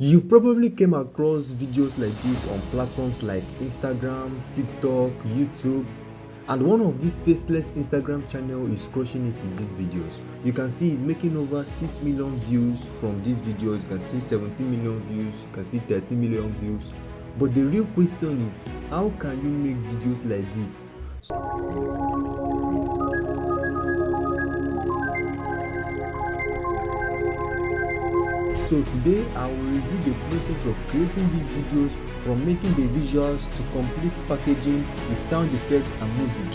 You've probably came across videos like this on platforms like Instagram, TikTok, YouTube, and one of these faceless Instagram channel is crushing it with these videos. You can see he's making over 6 million views from these videos. You can see 17 million views, you can see 30 million views. But the real question is, how can you make videos like this? So today I will review the process of creating these videos, from making the visuals to complete packaging with sound effects and music.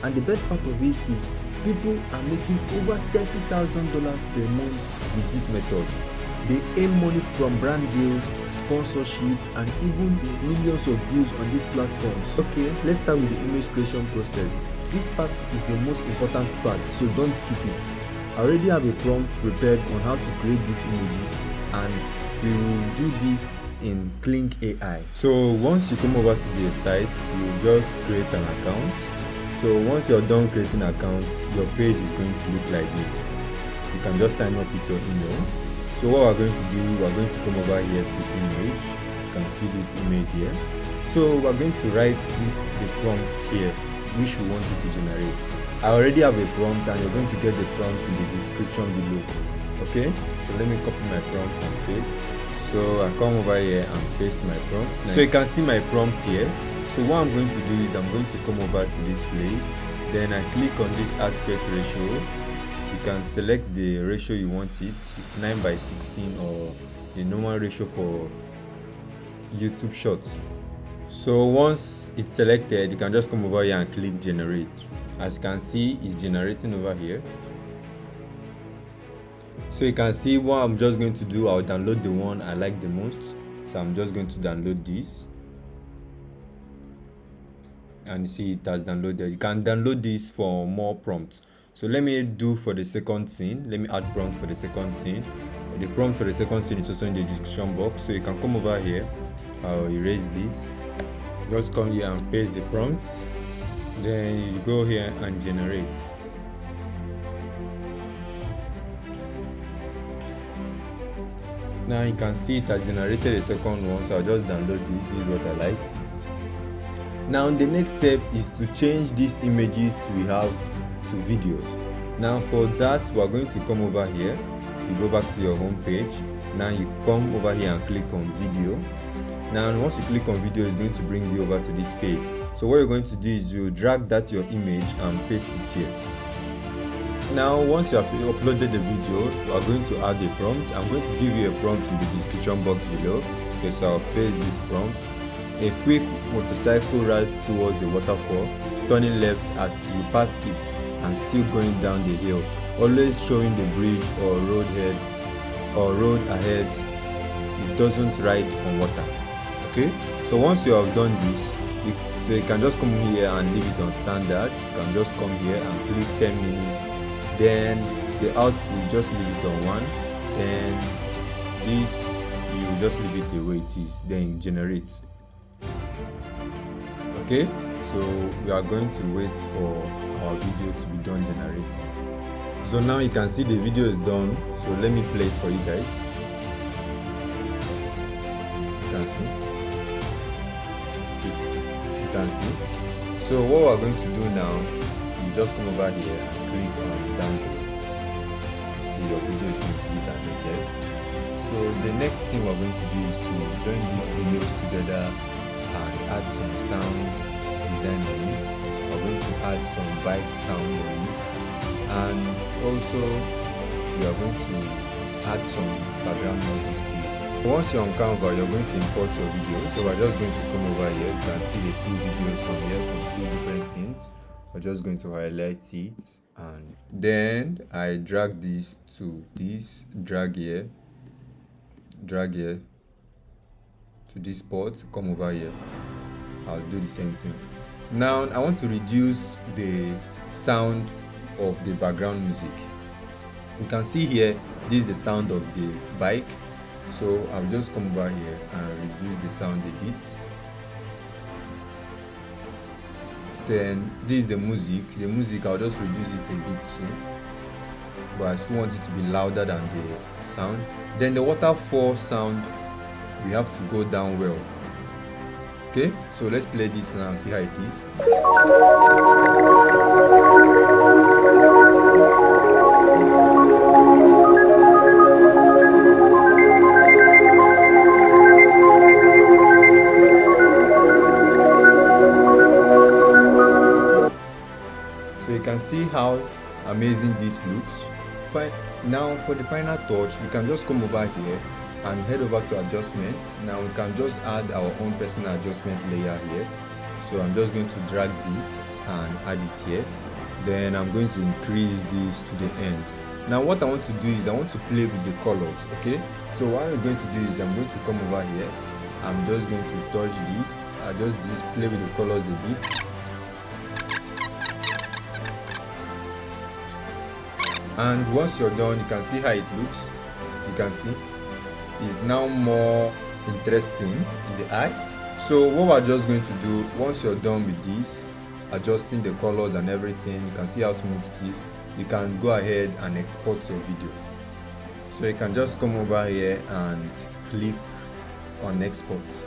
And the best part of it is people are making over $30,000 per month with this method. They earn money from brand deals, sponsorship, and even the millions of views on these platforms. Okay, let's start with the image creation process. This part is the most important part, so don't skip it. I already have a prompt prepared on how to create these images, and we will do this in Clink AI. So once you come over to the site, you just create an account. So once you're done creating an account, your page is going to look like this. You can just sign up with your email. So what we're going to do, we're going to come over here to image. You can see this image here. So we're going to write the prompts here which we want it to generate. I already have a prompt, and you're going to get the prompt in the description below. Okay, so let me copy my prompt and paste. So I come over here and paste my prompt. So you can see my prompt here. So what I'm going to do is I'm going to come over to this place, then I click on this aspect ratio. You can select the ratio you want it, 9:16 or the normal ratio for YouTube Shorts. So once it's selected, you can just come over here and click generate. As you can see, it's generating over here. So you can see what I'm just going to do, I'll download the one I like the most. So I'm just going to download this. And you see it has downloaded. You can download this for more prompts. So let me do for the second scene. Let me add prompt for the second scene. The prompt for the second scene is also in the description box. So you can come over here. I'll erase this. Just come here and paste the prompt. Then you go here and generate. Now you can see it has generated a second one, so I'll just download this. This is what I like. Now the next step is to change these images we have to videos. Now for that, we're going to come over here. You go back to your home page. Now you come over here and click on video. Now once you click on video, it's going to bring you over to this page. So what you're going to do is you drag that your image and paste it here. Now once you have uploaded the video, you are going to add a prompt. I'm going to give you a prompt in the description box below. Okay, so I'll paste this prompt. A quick motorcycle ride towards a waterfall, turning left as you pass it and still going down the hill, always showing the bridge or road ahead. It doesn't ride on water. Okay, so once you have done this, you can just come here and leave it on standard. You can just come here and click 10 minutes. Then the output, you just leave it on 1. Then this, you just leave it the way it is. Then it generates. Okay, so we are going to wait for our video to be done generating. So now you can see the video is done. So let me play it for you guys. You can see. You can see. So what we're going to do now, you just come over here and click on download. See, your video is going to be downloaded. So the next thing we're going to do is to join these videos together and add some sound design on it. We're going to add some bike sound on it, and also we are going to add some background music to it. Once you're on Canva, you're going to import your videos. So we're just going to come over here. You can see the 2 videos from here from 2 different scenes. We're just going to highlight it, and then I drag this to this, drag here to this spot, come over here. I'll do the same thing. Now I want to reduce the sound of the background music. You can see here, this is the sound of the bike. So I'll just come over here and reduce the sound a bit. Then this is the music. The music, I'll just reduce it a bit too, but I still want it to be louder than the sound. Then the waterfall sound, we have to go down well. Okay, so let's play this now and see how it is. So you can see how amazing this looks. Now for the final touch, we can just come over here and head over to adjustment. Now we can just add our own personal adjustment layer here. So I'm just going to drag this and add it here. Then I'm going to increase this to the end. Now what I want to do is I want to play with the colors. Okay, so what I'm going to do is I'm going to come over here. I'm just going to touch this, adjust this, play with the colors a bit. And once you're done, you can see how it looks. You can see it's now more interesting in the eye. So what we're just going to do, once you're done with this, adjusting the colors and everything, you can see how smooth it is. You can go ahead and export your video. So you can just come over here and click on export.